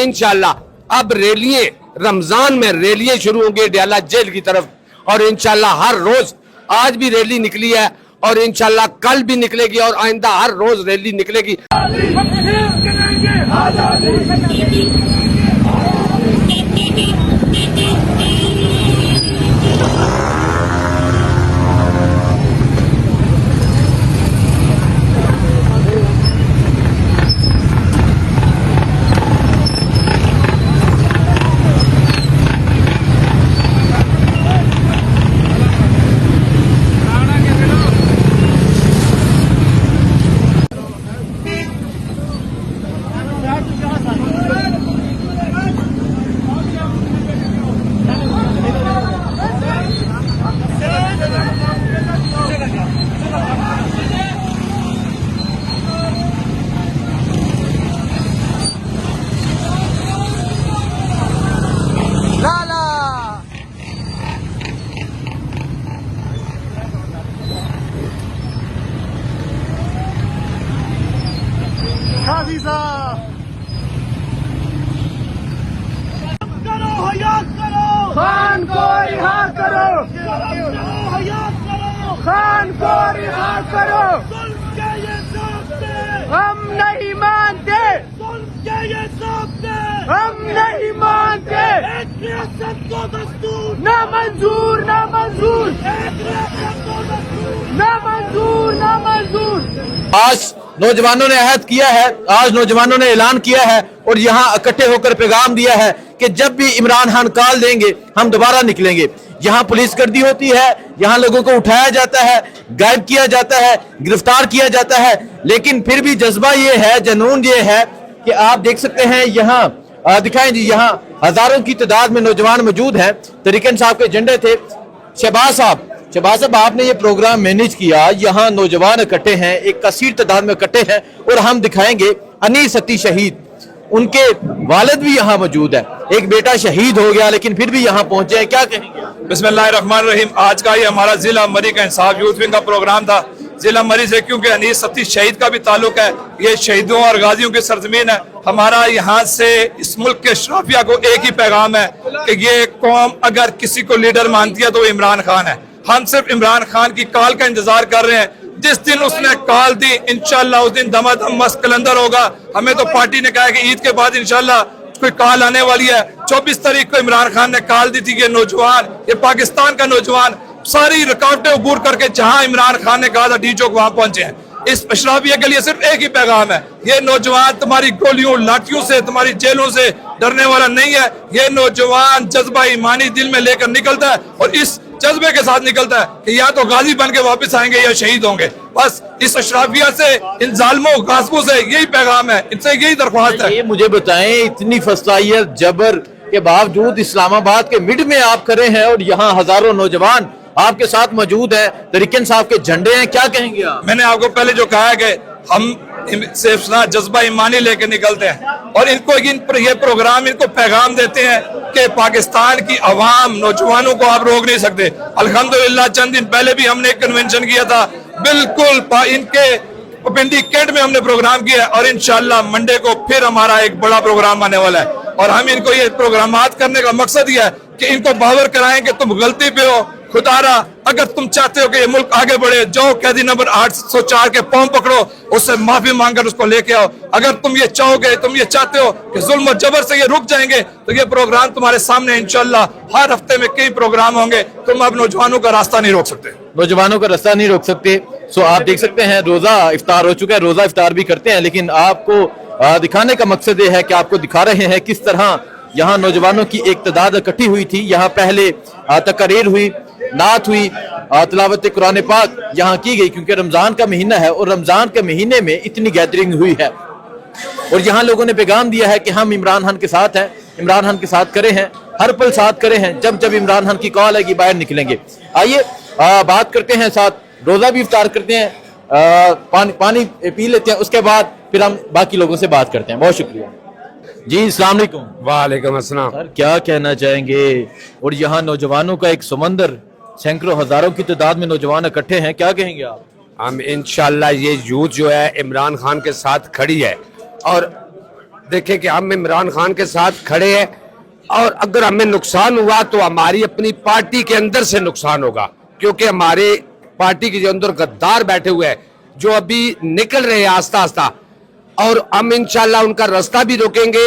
इंशाल्लाह अब रैलियां रमजान में रैलियां शुरू होंगी डियाला जेल की तरफ, और इंशाल्लाह हर रोज आज भी रैली निकली है और इंशाल्लाह कल भी निकलेगी और आइंदा हर रोज रैली निकलेगी। करो हयात करो खान को रिहा करो, हयात करो खान को रिहा करो। जुल्म के ये सामने हम नहीं मानते, जुल्म के ये सामने हम नहीं मानते। एक रियासत को दस्तूर ना मंजूर, ना मंजूर। एक रियासत को दस्तूर ना मंजूर, ना मंजूर। आज नौजवानों ने अहद किया है, आज नौजवानों ने ऐलान किया है और यहाँ इकट्ठे होकर पैगाम दिया है कि जब भी इमरान खान कॉल देंगे हम दोबारा निकलेंगे। यहाँ पुलिस गर्दी होती है, यहाँ लोगों को उठाया जाता है, गायब किया जाता है, गिरफ्तार किया जाता है, लेकिन फिर भी जज्बा ये है, जुनून ये है कि आप देख सकते हैं यहाँ दिखाएं जी, यहाँ हजारों की तादाद में नौजवान मौजूद हैं। तरीके इंसाफ के झंडे थे। शहबाज साहब आपने ये प्रोग्राम मैनेज किया, यहाँ नौजवान इकट्ठे हैं, एक कसीर तादाद में इकट्ठे हैं और हम दिखाएंगे अनीस सती शहीद, उनके वालिद भी यहाँ मौजूद है। एक बेटा शहीद हो गया लेकिन फिर भी यहाँ पहुंचे हैं, क्या कहेंगे? बिस्मिल्लाहिर्रहमानिर्रहीम। आज का ये हमारा जिला मरी का इंसाफ यूथ विंग का प्रोग्राम था। जिला मरी से क्योंकि अनीस सती शहीद का भी ताल्लुक है, ये शहीदों और गाजियों की सरजमीन है। हमारा यहाँ से इस मुल्क के अशराफिया को एक ही पैगाम है कि ये कौम अगर किसी को लीडर मानती है तो वो इमरान खान है। हम सिर्फ इमरान खान की कॉल का इंतजार कर रहे हैं। जिस दिन उसने कॉल दी इंशाल्लाह उस दिन दमादम मस्त कलंदर होगा। हमें तो पार्टी ने कहा है कि ईद के बाद इंशाल्लाह कोई कॉल आने वाली है। 24 तारीख को इमरान खान ने कॉल दी थी कि नौजवान, ये पाकिस्तान का नौजवान सारी रुकावटें अबूर करके जहां इमरान खान ने कहा था डी चौक वहां पहुंचे हैं। इस अशराफिया के लिए सिर्फ एक ही पैगाम है, ये नौजवान तुम्हारी गोलियों लाठियों से तुम्हारी जेलों से डरने वाला नहीं है। ये नौजवान जज्बा ईमानी दिल में लेकर निकलता है और इस जज्बे के साथ निकलता है कि या तो गाजी बन के वापस आएंगे या शहीद होंगे। बस इस अशराफिया से, इन जालिमों गासिबों से यही पैगाम है, इनसे यही दरख्वास्त है। ये मुझे बताएं, इतनी फसाइयत जबर के बावजूद इस्लामाबाद के मिड में आप खड़े हैं और यहाँ हजारों नौजवान आपके साथ मौजूद है, तरीके इंसाफ के झंडे हैं, क्या कहेंगे आप? मैंने आपको पहले जो कहा है कि हम सिर्फ जज्बा ईमानी लेके निकलते हैं और इनको ये प्रोग्राम इनको पैगाम देते हैं कि पाकिस्तान की अवाम नौजवानों को आप रोक नहीं सकते। अल्हम्दुलिल्लाह चंद दिन पहले भी हमने एक कन्वेंशन किया था, बिल्कुल इनके पिंडी कैंट में हमने प्रोग्राम किया और इंशाल्लाह मंडे को फिर हमारा एक बड़ा प्रोग्राम आने वाला है। और हम इनको ये प्रोग्रामात करने का मकसद ये है कि इनको बावर कराएं कि तुम गलती पे हो, खुदारा अगर तुम चाहते हो कि ये मुल्क आगे बढ़े, जाओ कैदी नंबर 804 के पांव पकड़ो, उससे माफी मांगकर उसको लेके आओ। अगर तुम ये चाहोगे, तुम ये चाहते हो कि जुल्म और जबर से ये रुक जाएंगे तो ये प्रोग्राम तुम्हारे सामने इंशाल्लाह हर हफ्ते में कई प्रोग्राम होंगे। तुम अब नौजवानों का रास्ता नहीं रोक सकते, नौजवानों का रास्ता नहीं रोक सकते। सो आप देख सकते हैं रोजा इफ्तार हो चुका है, रोजा इफ्तार भी करते हैं, लेकिन आपको दिखाने का मकसद ये है कि आपको दिखा रहे हैं किस तरह यहाँ नौजवानों की एक तादाद इकट्ठी हुई थी। यहाँ पहले तकरीर हुई, नात हुई, तिलावत कुरान पाक यहाँ की गई क्योंकि रमजान का महीना है और रमजान के महीने में इतनी गैदरिंग हुई है और यहाँ लोगों ने पैगाम दिया है कि हम इमरान खान के साथ हैं, इमरान खान के साथ खड़े हैं, हर पल साथ खड़े हैं। जब जब इमरान खान की कॉल आएगी बाहर निकलेंगे। आइए बात करते हैं, साथ रोजा भी इफ्तार करते हैं, पानी पी लेते हैं, उसके बाद फिर हम बाकी लोगों से बात करते हैं। बहुत शुक्रिया जी। अस्सलाम वालेकुम। वालेकुम अस्सलाम। सर क्या कहना चाहेंगे? और यहाँ नौजवानों का एक समंदर, सैकड़ों हजारों की तादाद में नौजवान इकट्ठे हैं, क्या कहेंगे आप? हम इंशाल्लाह ये यूथ जो है इमरान खान के साथ खड़ी है और देखें कि हम इमरान खान के साथ खड़े हैं और अगर हमें नुकसान हुआ तो हमारी अपनी पार्टी के अंदर से नुकसान होगा, क्योंकि हमारे पार्टी के जो अंदर गद्दार बैठे हुए हैं जो अभी निकल रहे हैं आस्ता आस्ता, और हम इंशाल्लाह उनका रास्ता भी रोकेंगे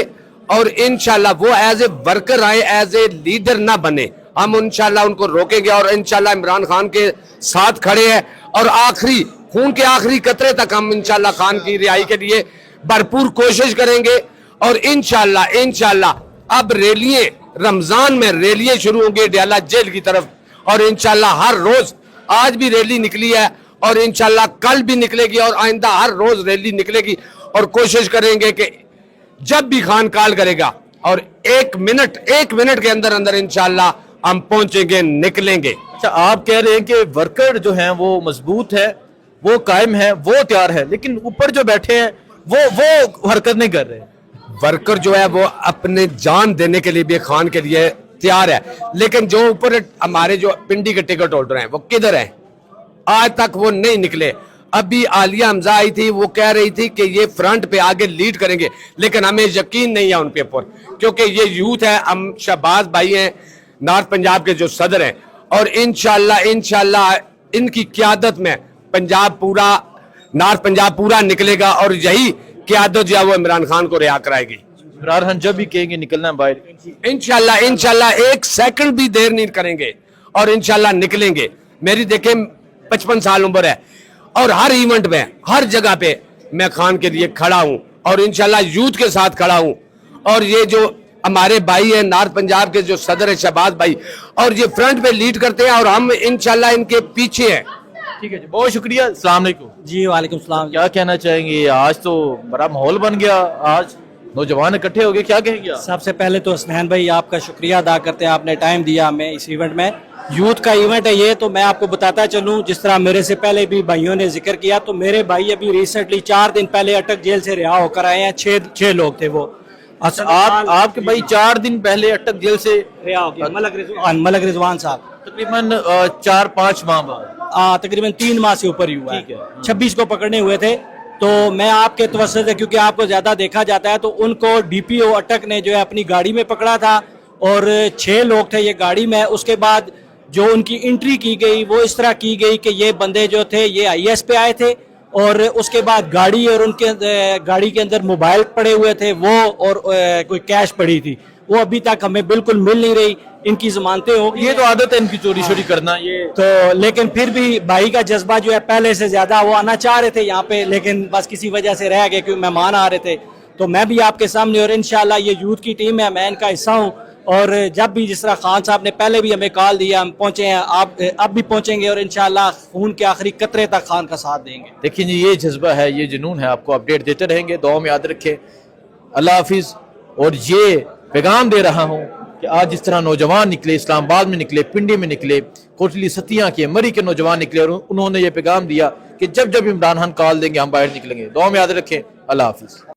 और इंशाल्लाह वो एज ए वर्कर आए, एज ए लीडर ना बने, हम इंशाल्लाह उनको रोकेंगे और इंशाल्लाह इमरान खान के साथ खड़े हैं और आखिरी खून के आखिरी कतरे तक हम इंशाल्लाह खान की रिहाई के लिए भरपूर कोशिश करेंगे। और इंशाल्लाह अब रैलियां, रमजान में रैलियां शुरू होंगी डियाला जेल की तरफ, और इंशाल्लाह हर रोज आज भी रैली निकली है और इंशाल्लाह कल भी निकलेगी और आइंदा हर रोज रैली निकलेगी, और कोशिश करेंगे कि जब भी खान कॉल करेगा और एक मिनट के अंदर अंदर इंशाल्लाह हम पहुंचेंगे, निकलेंगे। अच्छा, आप कह रहे हैं कि वर्कर जो हैं वो मजबूत है, वो कायम है, वो तैयार है, लेकिन ऊपर जो बैठे हैं वो हरकत नहीं कर रहे। वर्कर जो है वो अपने जान देने के लिए भी खान के लिए तैयार है, लेकिन जो ऊपर हमारे जो पिंडी के टिकट होल्डर हैं वो किधर हैं? आज तक वो नहीं निकले। अभी आलिया हमजा आई थी, वो कह रही थी कि ये फ्रंट पे आगे लीड करेंगे, लेकिन हमें यकीन नहीं है उन पे ऊपर, क्योंकि ये यूथ है। हम शहबाज भाई हैं, नॉर्थ पंजाब के जो सदर हैं, और इंशाल्लाह इनकी क़यादत में पंजाब पूरा, नॉर्थ पंजाब पूरा निकलेगा और यही क़यादत जो है वो इमरान खान को रिहा कराएगी। इमरान खान जब भी कहेंगे निकलना बाहर, इंशाल्लाह एक सेकंड भी देर नहीं करेंगे और इंशाल्लाह निकलेंगे। मेरी देखें 55 साल उम्र है और हर इवेंट में, हर जगह पे मैं खान के लिए खड़ा हूं और इंशाल्लाह यूथ के साथ खड़ा हूं। और ये जो हमारे भाई हैं नॉर्थ पंजाब के जो सदर है शहबाज भाई, और ये फ्रंट पे लीड करते हैं और हम इंशाल्लाह इनके पीछे हैं। ठीक है जी, बहुत शुक्रिया। अस्सलाम वालेकुम जी वालेकुम सलाम। क्या कहना चाहेंगे? आज तो बड़ा माहौल बन गया, आज नौजवान इकट्ठे हो गए, क्या कहेंगे आप? सबसे पहले तो स्नैन भाई आपका शुक्रिया अदा करते हैं, आपने टाइम दिया हमें इस इवेंट में। यूथ का इवेंट है ये, तो मैं आपको बताता चलूं, जिस तरह मेरे से पहले भी भाइयों ने जिक्र किया, तो मेरे भाई अभी रिसेंटली 4 दिन पहले अटक जेल से रिहा होकर आए हैं। 6 लोग थे वो। अच्छा, आपके भाई 4 दिन पहले अटक जेल से रिहा हो गए। मलक रिजवान साहब तकरीबन 4-5 माह बाद, तकरीबन 3 माह से ऊपर ही हुआ ठीक है। 26 को पकड़ने हुए थे। तो मैं आपके तवज्जुह से, क्योंकि आपको ज्यादा देखा जाता है, तो उनको डीपीओ अटक ने जो है अपनी गाड़ी में पकड़ा था और 6 लोग थे ये गाड़ी में। उसके बाद जो उनकी एंट्री की गई वो इस तरह की गई कि ये बंदे जो थे ये आईएस पे आए थे, और उसके बाद गाड़ी और उनके गाड़ी के अंदर मोबाइल पड़े हुए थे वो, और कोई कैश पड़ी थी, वो अभी तक हमें बिल्कुल मिल नहीं रही। इनकी जमानतें हो गई। ये तो आदत है इनकी चोरी चोरी करना ये तो, लेकिन फिर भी भाई का जज्बा जो है पहले से ज्यादा, वो आना चाह रहे थे यहाँ पे, लेकिन बस किसी वजह से रह गए क्योंकि मेहमान आ रहे थे। तो मैं भी आपके सामने, और इंशाल्लाह ये यूथ की टीम है, मैं इनका हिस्सा हूँ, और जब भी जिस तरह खान साहब ने पहले भी हमें कॉल दिया, हम पहुंचे हैं, आप अब भी पहुंचेंगे और इंशाल्लाह खून के आखिरी कतरे तक खान का साथ देंगे। देखिए जी, ये जज्बा है, ये जुनून है, आपको अपडेट देते रहेंगे, दुआ में याद रखें। अल्लाह हाफिज। और ये पैगाम दे रहा हूँ कि आज जिस तरह नौजवान निकले, इस्लामाबाद में निकले, पिंडी में निकले, कोटली सतिया के, मरी के नौजवान निकले, और उन्होंने ये पैगाम दिया कि जब जब इमरान खान कॉल देंगे हम बाहर निकलेंगे। दुआ में याद रखें। अल्लाह हाफिज।